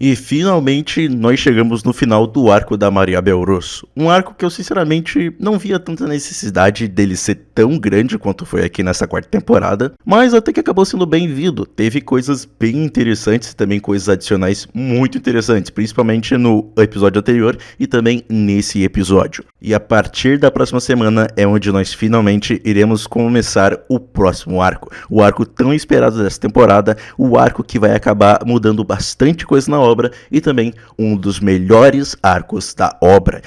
E finalmente nós chegamos no final do arco da Maria Belrosso. Um arco que eu sinceramente não via tanta necessidade dele ser tão grande quanto foi aqui nessa quarta temporada, mas até que acabou sendo bem-vindo. Teve coisas bem interessantes e também coisas adicionais muito interessantes, principalmente no episódio anterior e também nesse episódio. E a partir da próxima semana é onde nós finalmente iremos começar o próximo arco. O arco tão esperado dessa temporada, o arco que vai acabar mudando bastante coisa na obra e também um dos melhores arcos da obra.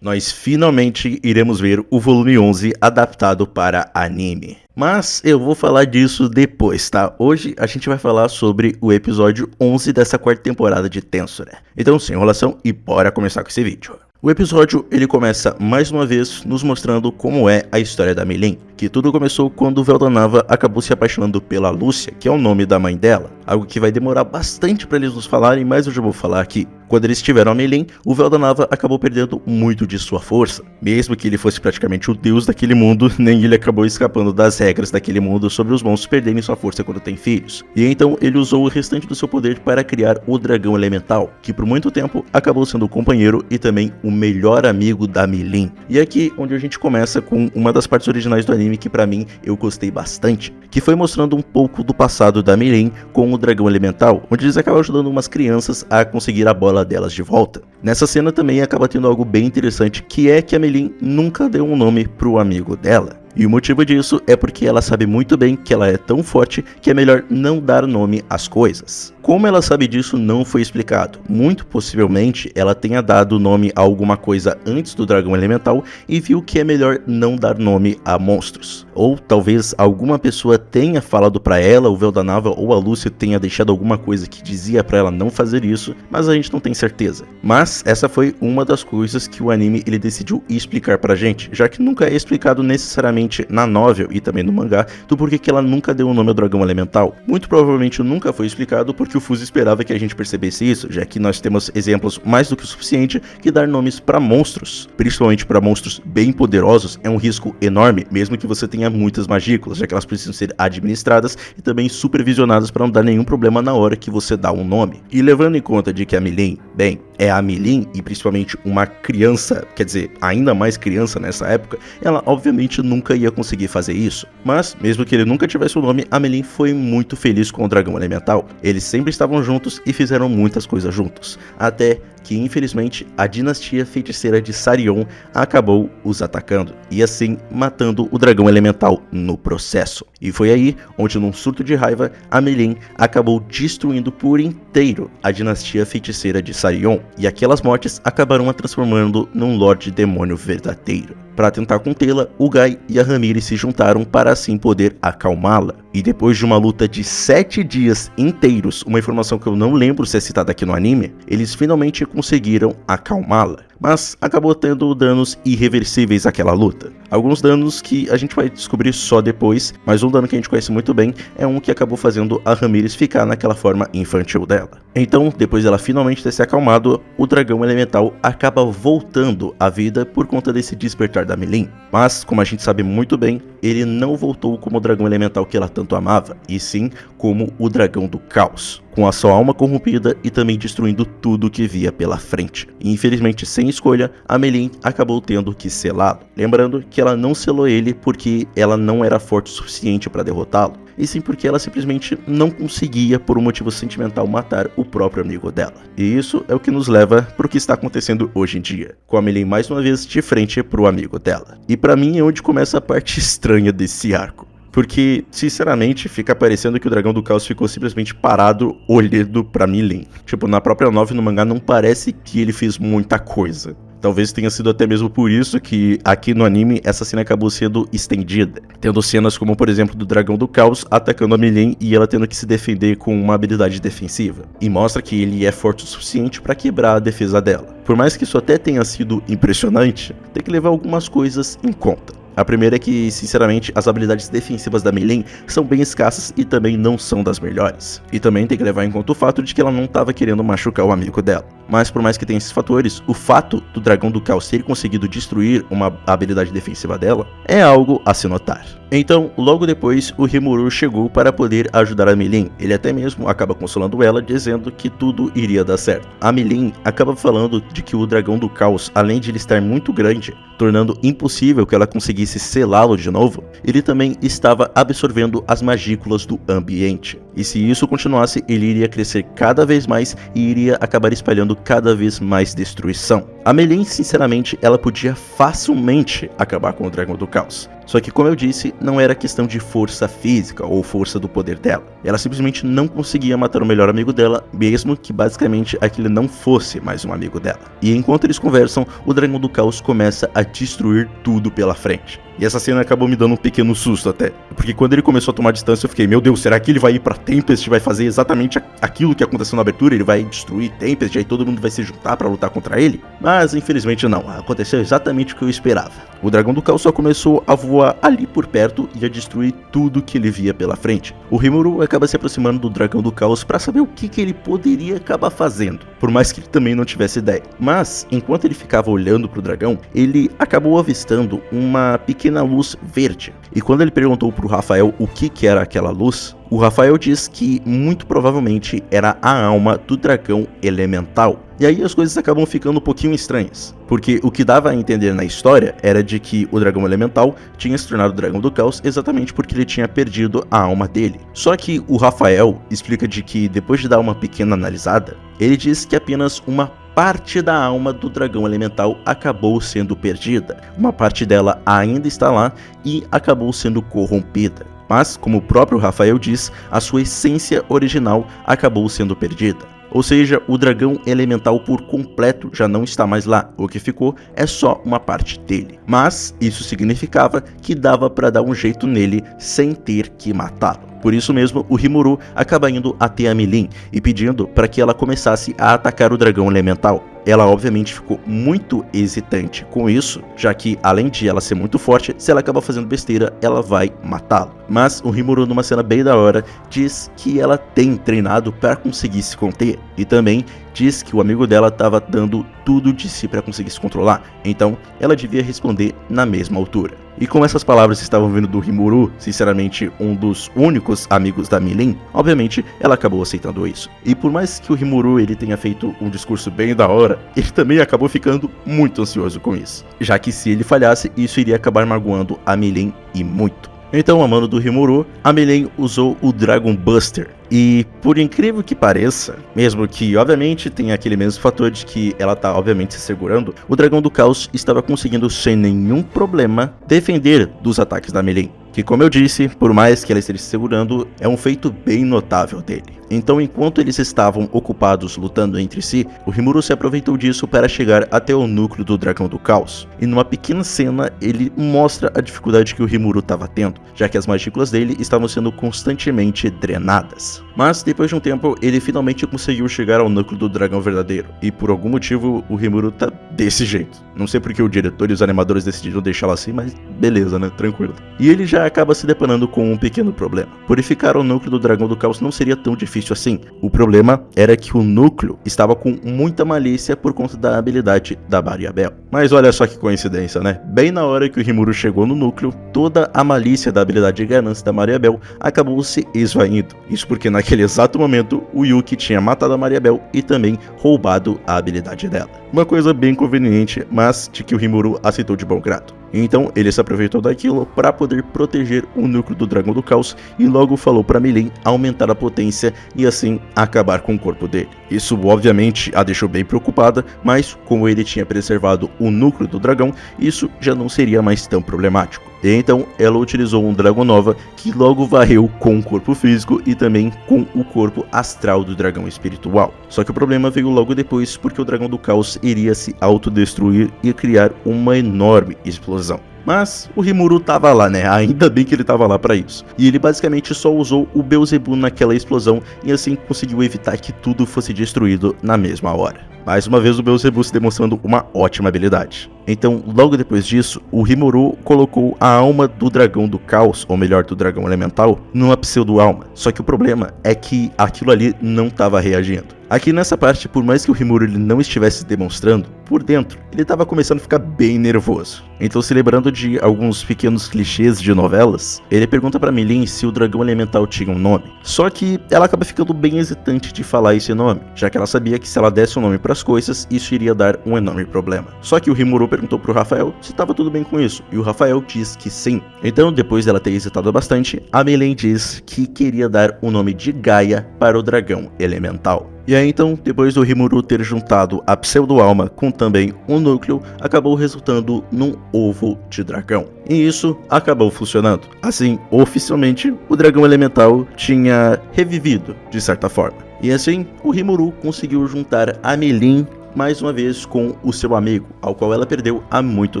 Nós finalmente iremos ver o volume 11 adaptado para anime. Mas eu vou falar disso depois, tá? Hoje a gente vai falar sobre o episódio 11 dessa quarta temporada de Tensura. Então, sem enrolação, e bora começar com esse vídeo. O episódio, ele começa mais uma vez nos mostrando como é a história da Meilin, que tudo começou quando o Véu da Nava acabou se apaixonando pela Lúcia, que é o nome da mãe dela, algo que vai demorar bastante para eles nos falarem, mas eu já vou falar aqui. Quando eles tiveram a Meilin, o Véu da Nava acabou perdendo muito de sua força. Mesmo que ele fosse praticamente o deus daquele mundo, nem ele acabou escapando das regras daquele mundo sobre os monstros perderem sua força quando tem filhos. E então ele usou o restante do seu poder para criar o Dragão Elemental, que por muito tempo acabou sendo o companheiro e também o melhor amigo da Meilin. E é aqui onde a gente começa com uma das partes originais do anime que pra mim eu gostei bastante, que foi mostrando um pouco do passado da Meilin com o Dragão Elemental, onde eles acabam ajudando umas crianças a conseguir a bola delas de volta. Nessa cena também acaba tendo algo bem interessante, que é que a Meilin nunca deu um nome pro amigo dela. E o motivo disso é porque ela sabe muito bem que ela é tão forte que é melhor não dar nome às coisas. Como ela sabe disso não foi explicado. Muito possivelmente ela tenha dado nome a alguma coisa antes do Dragão Elemental e viu que é melhor não dar nome a monstros. Ou talvez alguma pessoa tenha falado pra ela, o Véu da Nava ou a Lúcia tenha deixado alguma coisa que dizia pra ela não fazer isso, mas a gente não tem certeza. Mas essa foi uma das coisas que o anime ele decidiu explicar pra gente, já que nunca é explicado necessariamente na novel e também no mangá do porquê que ela nunca deu o nome ao Dragão Elemental. Muito provavelmente nunca foi explicado porque o Fuse esperava que a gente percebesse isso, já que nós temos exemplos mais do que o suficiente que dar nomes para monstros, principalmente para monstros bem poderosos, é um risco enorme, mesmo que você tenha muitas magículas, já que elas precisam ser administradas e também supervisionadas para não dar nenhum problema na hora que você dá um nome. E levando em conta de que a Meilin, bem, é a Meilin e principalmente uma criança, quer dizer, ainda mais criança nessa época, ela obviamente nunca ia conseguir fazer isso. Mas, mesmo que ele nunca tivesse o nome, a Meilin foi muito feliz com o Dragão Elemental. Eles sempre estavam juntos e fizeram muitas coisas juntos, até que infelizmente a dinastia feiticeira de Sarion acabou os atacando e assim matando o Dragão Elemental no processo. E foi aí onde, num surto de raiva, a Meilin acabou destruindo por inteiro a dinastia feiticeira de Sarion, e aquelas mortes acabaram a transformando num Lorde Demônio verdadeiro. Para tentar contê-la, o Guy e a Ramire se juntaram para assim poder acalmá-la. E depois de uma luta de 7 dias inteiros, uma informação que eu não lembro se é citada aqui no anime, eles finalmente conseguiram acalmá-la. Mas acabou tendo danos irreversíveis àquela luta. Alguns danos que a gente vai descobrir só depois, mas um dano que a gente conhece muito bem é um que acabou fazendo a Ramírez ficar naquela forma infantil dela. Então, depois dela finalmente ter se acalmado, o Dragão Elemental acaba voltando à vida por conta desse despertar da Meilin. Mas, como a gente sabe muito bem, ele não voltou como o Dragão Elemental que ela tanto amava, e sim como o Dragão do Caos, com a sua alma corrompida e também destruindo tudo que via pela frente. E infelizmente, sem escolha, a Meilin acabou tendo que selá-lo. Lembrando que ela não selou ele porque ela não era forte o suficiente para derrotá-lo, e sim porque ela simplesmente não conseguia, por um motivo sentimental, matar o próprio amigo dela. E isso é o que nos leva para o que está acontecendo hoje em dia, com a Meilin mais uma vez de frente para o amigo dela. E para mim é onde começa a parte estranha desse arco. Porque, sinceramente, fica parecendo que o Dragão do Caos ficou simplesmente parado olhando pra Meilin. Tipo, na própria novel no mangá não parece que ele fez muita coisa. Talvez tenha sido até mesmo por isso que aqui no anime essa cena acabou sendo estendida, tendo cenas como, por exemplo, do Dragão do Caos atacando a Meilin e ela tendo que se defender com uma habilidade defensiva. E mostra que ele é forte o suficiente para quebrar a defesa dela. Por mais que isso até tenha sido impressionante, tem que levar algumas coisas em conta. A primeira é que, sinceramente, as habilidades defensivas da Meilin são bem escassas e também não são das melhores. E também tem que levar em conta o fato de que ela não estava querendo machucar o amigo dela. Mas por mais que tenha esses fatores, o fato do Dragão do Caos ter conseguido destruir uma habilidade defensiva dela é algo a se notar. Então, logo depois, o Rimuru chegou para poder ajudar a Milin. Ele até mesmo acaba consolando ela, dizendo que tudo iria dar certo. A Milin acaba falando de que o Dragão do Caos, além de ele estar muito grande, tornando impossível que ela conseguisse selá-lo de novo, ele também estava absorvendo as magículas do ambiente. E se isso continuasse, ele iria crescer cada vez mais e iria acabar espalhando cada vez mais destruição. A Milin, sinceramente, ela podia facilmente acabar com o Dragão do Caos. Só que, como eu disse, não era questão de força física ou força do poder dela. Ela simplesmente não conseguia matar o melhor amigo dela, mesmo que basicamente aquele não fosse mais um amigo dela. E enquanto eles conversam, o Dragão do Caos começa a destruir tudo pela frente. E essa cena acabou me dando um pequeno susto até, porque quando ele começou a tomar distância eu fiquei, meu Deus, será que ele vai ir pra Tempest e vai fazer exatamente aquilo que aconteceu na abertura? Ele vai destruir Tempest e aí todo mundo vai se juntar pra lutar contra ele? Mas infelizmente não, aconteceu exatamente o que eu esperava. O Dragão do Caos só começou a voar ali por perto e a destruir tudo que ele via pela frente. O Rimuru acaba se aproximando do Dragão do Caos pra saber o que ele poderia acabar fazendo, por mais que ele também não tivesse ideia. Mas, enquanto ele ficava olhando pro dragão, ele acabou avistando uma pequena luz verde. E quando ele perguntou pro Rafael o que era aquela luz, o Rafael diz que muito provavelmente era a alma do dragão elemental. E aí as coisas acabam ficando um pouquinho estranhas, porque o que dava a entender na história era de que o dragão elemental tinha se tornado o Dragão do Caos exatamente porque ele tinha perdido a alma dele. Só que o Rafael explica de que depois de dar uma pequena analisada, ele diz que apenas uma parte da alma do dragão elemental acabou sendo perdida. Uma parte dela ainda está lá e acabou sendo corrompida. Mas, como o próprio Rafael diz, a sua essência original acabou sendo perdida. Ou seja, o dragão elemental por completo já não está mais lá, o que ficou é só uma parte dele. Mas isso significava que dava para dar um jeito nele sem ter que matá-lo. Por isso mesmo, o Rimuru acaba indo até a Milin e pedindo para que ela começasse a atacar o dragão elemental. Ela obviamente ficou muito hesitante com isso, já que além de ela ser muito forte, se ela acaba fazendo besteira, ela vai matá-lo. Mas o Rimuru, numa cena bem da hora, diz que ela tem treinado para conseguir se conter e também diz que o amigo dela estava dando tudo de si para conseguir se controlar, então ela devia responder na mesma altura. E como essas palavras estavam vindo do Rimuru, sinceramente um dos únicos amigos da Milin, obviamente ela acabou aceitando isso. E por mais que o Rimuru ele tenha feito um discurso bem da hora, ele também acabou ficando muito ansioso com isso, já que se ele falhasse, isso iria acabar magoando a Milin e muito. Então, a mano do Rimuru, a Milin usou o Dragon Buster. E por incrível que pareça, mesmo que obviamente tem aquele mesmo fator de que ela tá obviamente se segurando, o Dragão do Caos estava conseguindo sem nenhum problema defender dos ataques da Milin. Que, como eu disse, por mais que ela esteja se segurando, é um feito bem notável dele. Então, enquanto eles estavam ocupados lutando entre si, o Rimuru se aproveitou disso para chegar até o núcleo do Dragão do Caos. E numa pequena cena, ele mostra a dificuldade que o Rimuru estava tendo, já que as magículas dele estavam sendo constantemente drenadas. Mas, depois de um tempo, ele finalmente conseguiu chegar ao núcleo do dragão verdadeiro. E por algum motivo, o Rimuru tá desse jeito. Não sei porque o diretor e os animadores decidiram deixá-lo assim, mas beleza, né? Tranquilo. E ele já acaba se deparando com um pequeno problema. Purificar o núcleo do Dragão do Caos não seria tão difícil assim. O problema era que o núcleo estava com muita malícia por conta da habilidade da Mariabel. Mas olha só que coincidência, né? Bem na hora que o Rimuru chegou no núcleo, toda a malícia da habilidade de ganância da Mariabel acabou se esvaindo. Isso porque naquele exato momento, o Yuki tinha matado a Mariabel e também roubado a habilidade dela. Uma coisa bem conveniente, mas de que o Rimuru aceitou de bom grado. Então ele se aproveitou daquilo para poder proteger o núcleo do Dragão do Caos e logo falou para Milin aumentar a potência e assim acabar com o corpo dele. Isso obviamente a deixou bem preocupada, mas como ele tinha preservado o núcleo do dragão, isso já não seria mais tão problemático. E então ela utilizou um Dragon Nova que logo varreu com o corpo físico e também com o corpo astral do dragão espiritual. Só que o problema veio logo depois porque o Dragão do Caos iria se autodestruir e criar uma enorme explosão. Mas o Rimuru tava lá, né? Ainda bem que ele tava lá pra isso. E ele basicamente só usou o Beelzebub naquela explosão e assim conseguiu evitar que tudo fosse destruído na mesma hora. Mais uma vez o Beelzebub se demonstrando uma ótima habilidade. Então, logo depois disso, o Rimuru colocou a alma do Dragão do Caos, ou melhor, do Dragão Elemental, numa pseudo-alma. Só que o problema é que aquilo ali não estava reagindo. Aqui nessa parte, por mais que o Rimuru ele não estivesse demonstrando, por dentro, ele estava começando a ficar bem nervoso. Então, se lembrando de alguns pequenos clichês de novelas, ele pergunta pra Milin se o dragão elemental tinha um nome. Só que ela acaba ficando bem hesitante de falar esse nome, já que ela sabia que se ela desse um nome pras coisas, isso iria dar um enorme problema. Só que o Rimuru perguntou pro Rafael se estava tudo bem com isso, e o Rafael diz que sim. Então, depois dela ter hesitado bastante, a Milin diz que queria dar o nome de Gaia para o dragão elemental. E aí então, depois do Rimuru ter juntado a pseudo-alma com também um núcleo, acabou resultando num ovo de dragão. E isso acabou funcionando. Assim, oficialmente, o dragão elemental tinha revivido, de certa forma. E assim, o Rimuru conseguiu juntar a Milin mais uma vez com o seu amigo, ao qual ela perdeu há muito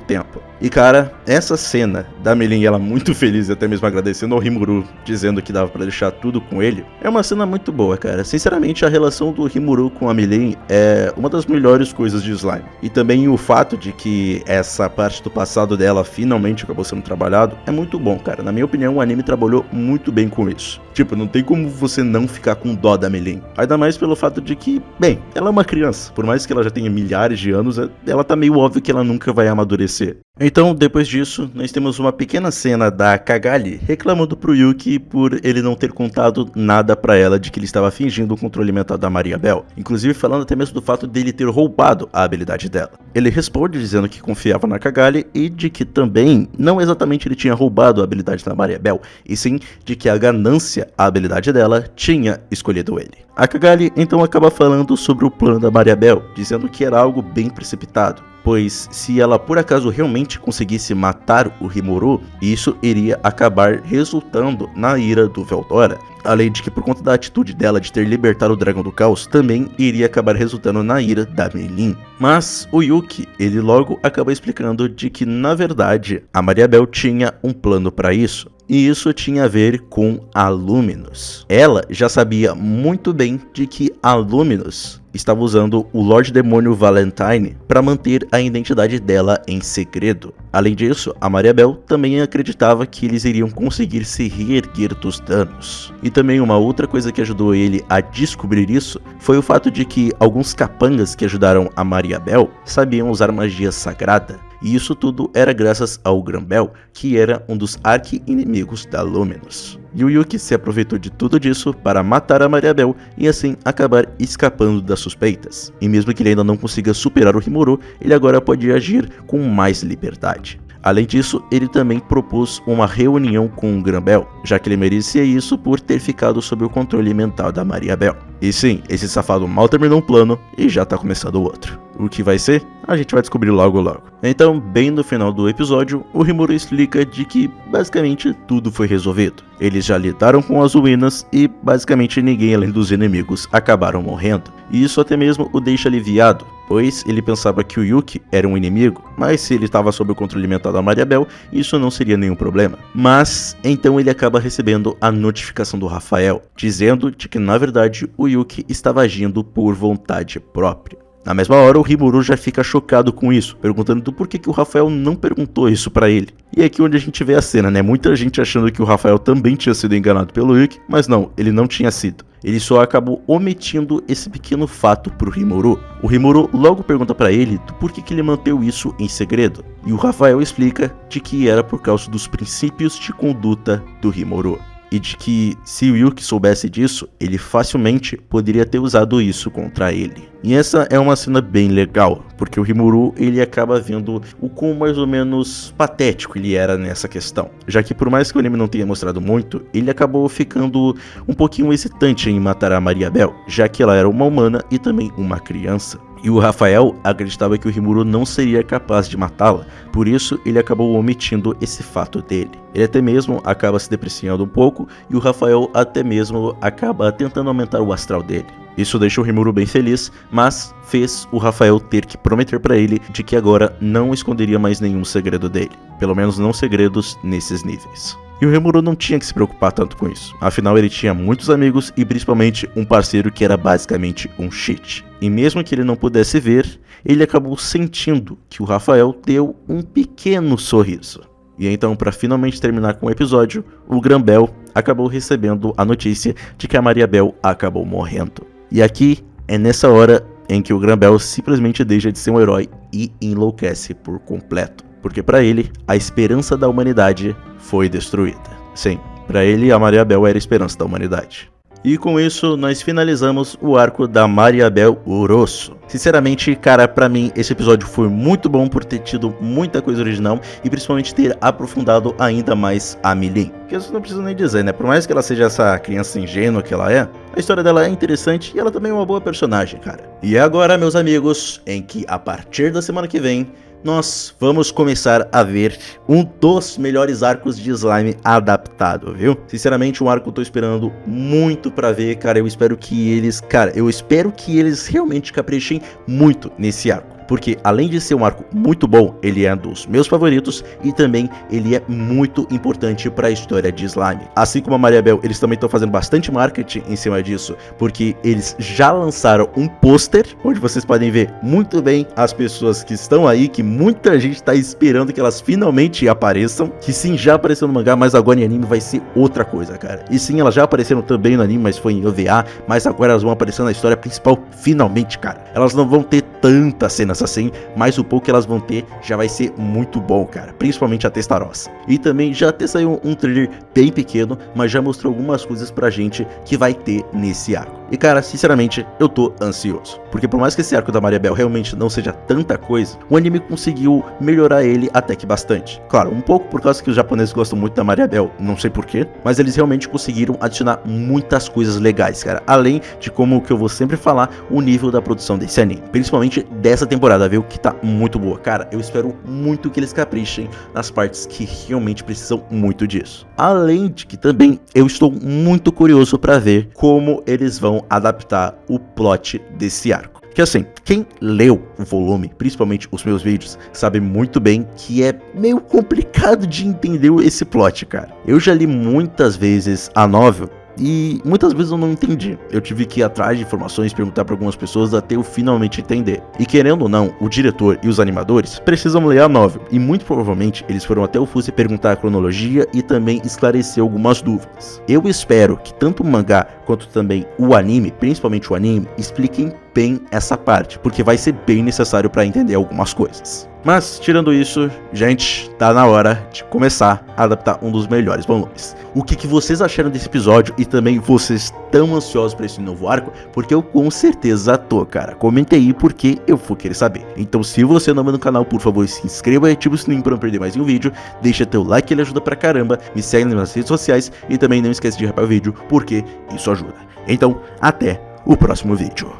tempo. E cara, essa cena da Milin, ela muito feliz e até mesmo agradecendo ao Rimuru, dizendo que dava pra deixar tudo com ele, é uma cena muito boa, cara. Sinceramente, a relação do Rimuru com a Milin é uma das melhores coisas de Slime. E também o fato de que essa parte do passado dela finalmente acabou sendo trabalhado é muito bom, cara. Na minha opinião, o anime trabalhou muito bem com isso. Tipo, não tem como você não ficar com dó da Milin. Ainda mais pelo fato de que, bem, ela é uma criança. Por mais que ela já tenha milhares de anos, ela tá meio óbvio que ela nunca vai amadurecer. Então, depois disso, nós temos uma pequena cena da Cagalli reclamando pro Yuki por ele não ter contado nada pra ela de que ele estava fingindo o controle mental da Maria Bell, inclusive falando até mesmo do fato dele ter roubado a habilidade dela. Ele responde dizendo que confiava na Cagalli e de que também não exatamente ele tinha roubado a habilidade da Maria Bell, e sim de que a ganância, a habilidade dela, tinha escolhido ele. A Cagalli então acaba falando sobre o plano da Maria Bell, dizendo que era algo bem precipitado, pois se ela por acaso realmente conseguisse matar o Rimuru, isso iria acabar resultando na ira do Veldora, além de que por conta da atitude dela de ter libertado o Dragão do Caos, também iria acabar resultando na ira da Milin. Mas o Yuki, ele logo acaba explicando de que na verdade a Maria Bell tinha um plano para isso. E isso tinha a ver com a Luminous. Ela já sabia muito bem de que a Luminous estava usando o Lorde Demônio Valentine para manter a identidade dela em segredo. Além disso, a Maria Bell também acreditava que eles iriam conseguir se reerguer dos danos. E também uma outra coisa que ajudou ele a descobrir isso foi o fato de que alguns capangas que ajudaram a Maria Bell sabiam usar magia sagrada. E isso tudo era graças ao Granbel, que era um dos arqui-inimigos da Luminous. E o Yuki se aproveitou de tudo disso para matar a Maria Bell e assim acabar escapando das suspeitas. E mesmo que ele ainda não consiga superar o Rimuru, ele agora pode agir com mais liberdade. Além disso, ele também propôs uma reunião com o Granbel, já que ele merecia isso por ter ficado sob o controle mental da Maria Bell. E sim, esse safado mal terminou um plano e já tá começando outro. O que vai ser? A gente vai descobrir logo logo. Então, bem no final do episódio, o Rimuru explica de que basicamente tudo foi resolvido. Eles já lidaram com as ruínas e basicamente ninguém além dos inimigos acabaram morrendo. E isso até mesmo o deixa aliviado, pois ele pensava que o Yuki era um inimigo, mas se ele estava sob o controle mental da Maria Bell, isso não seria nenhum problema. Mas então ele acaba recebendo a notificação do Rafael, dizendo de que na verdade o Yuki estava agindo por vontade própria. Na mesma hora, o Rimuru já fica chocado com isso, perguntando do porquê que o Rafael não perguntou isso pra ele. E é aqui onde a gente vê a cena, né? Muita gente achando que o Rafael também tinha sido enganado pelo Yuki, mas não, ele não tinha sido. Ele só acabou omitindo esse pequeno fato pro Rimuru. O Rimuru logo pergunta pra ele do porquê que ele manteve isso em segredo. E o Rafael explica de que era por causa dos princípios de conduta do Rimuru. E de que se o Yuki soubesse disso, ele facilmente poderia ter usado isso contra ele. E essa é uma cena bem legal, porque o Rimuru ele acaba vendo o quão mais ou menos patético ele era nessa questão. Já que por mais que o anime não tenha mostrado muito, ele acabou ficando um pouquinho hesitante em matar a Maria Bell, já que ela era uma humana e também uma criança. E o Rafael acreditava que o Rimuru não seria capaz de matá-la, por isso ele acabou omitindo esse fato dele. Ele até mesmo acaba se depreciando um pouco e o Rafael até mesmo acaba tentando aumentar o astral dele. Isso deixou o Rimuru bem feliz, mas fez o Rafael ter que prometer pra ele de que agora não esconderia mais nenhum segredo dele, pelo menos não segredos nesses níveis. E o Rimuru não tinha que se preocupar tanto com isso, afinal ele tinha muitos amigos e principalmente um parceiro que era basicamente um cheat. E mesmo que ele não pudesse ver, ele acabou sentindo que o Rafael deu um pequeno sorriso. E então, para finalmente terminar com o episódio, o Granbel acabou recebendo a notícia de que a Maria Bell acabou morrendo. E aqui é nessa hora em que o Gran-Bell simplesmente deixa de ser um herói e enlouquece por completo. Porque para ele, a esperança da humanidade foi destruída. Sim, para ele a Mariabel era a esperança da humanidade. E com isso, nós finalizamos o arco da Mariabel Orosso. Sinceramente, cara, pra mim, esse episódio foi muito bom por ter tido muita coisa original e principalmente ter aprofundado ainda mais a Milene. Que isso não precisa nem dizer, né? Por mais que ela seja essa criança ingênua que ela é, a história dela é interessante e ela também é uma boa personagem, cara. E é agora, meus amigos, em que a partir da semana que vem, nós vamos começar a ver um dos melhores arcos de slime adaptado, viu? Sinceramente, um arco que eu tô esperando muito pra ver, cara. Eu espero que eles realmente caprichem muito nesse arco. Porque além de ser um arco muito bom, ele é um dos meus favoritos e também ele é muito importante para a história de slime. Assim como a Mariabel, eles também estão fazendo bastante marketing em cima disso, porque eles já lançaram um pôster, onde vocês podem ver muito bem as pessoas que estão aí, que muita gente está esperando que elas finalmente apareçam, que sim, já apareceu no mangá, mas agora em anime vai ser outra coisa, cara. E sim, elas já apareceram também no anime, mas foi em OVA, mas agora elas vão aparecer na história principal finalmente, cara. Elas não vão ter tantas cenas assim, mas o pouco que elas vão ter já vai ser muito bom, cara, principalmente a Testarossa. E também já até saiu um trailer bem pequeno, mas já mostrou algumas coisas pra gente que vai ter nesse arco. E cara, sinceramente, eu tô ansioso, porque por mais que esse arco da Mariabel realmente não seja tanta coisa, o anime conseguiu melhorar ele até que bastante. Claro, um pouco por causa que os japoneses gostam muito da Mariabel, não sei porquê, mas eles realmente conseguiram adicionar muitas coisas legais, cara, além de como que eu vou sempre falar, o nível da produção desse anime, principalmente dessa temporada, viu, que tá muito boa. Cara, eu espero muito que eles caprichem nas partes que realmente precisam muito disso. Além de que também eu estou muito curioso pra ver como eles vão adaptar o plot desse arco. Que assim, quem leu o volume, principalmente os meus vídeos, sabe muito bem que é meio complicado de entender esse plot, cara. Eu já li muitas vezes a novel e muitas vezes eu não entendi. Eu tive que ir atrás de informações, perguntar para algumas pessoas até eu finalmente entender. E querendo ou não, o diretor e os animadores precisam ler a novel. E muito provavelmente eles foram até o Fuse perguntar a cronologia e também esclarecer algumas dúvidas. Eu espero que tanto o mangá quanto também o anime, principalmente o anime, expliquem bem essa parte, porque vai ser bem necessário para entender algumas coisas. Mas, tirando isso, gente, tá na hora de começar a adaptar um dos melhores volumes. O que vocês acharam desse episódio e também vocês tão ansiosos para esse novo arco? Porque eu com certeza tô, cara. Comente aí porque eu vou querer saber. Então, se você não é no canal, por favor, se inscreva e ative o sininho para não perder mais nenhum vídeo. Deixa teu like, ele ajuda pra caramba. Me segue nas redes sociais e também não esquece de hypar o vídeo, porque isso ajuda. Então, até o próximo vídeo.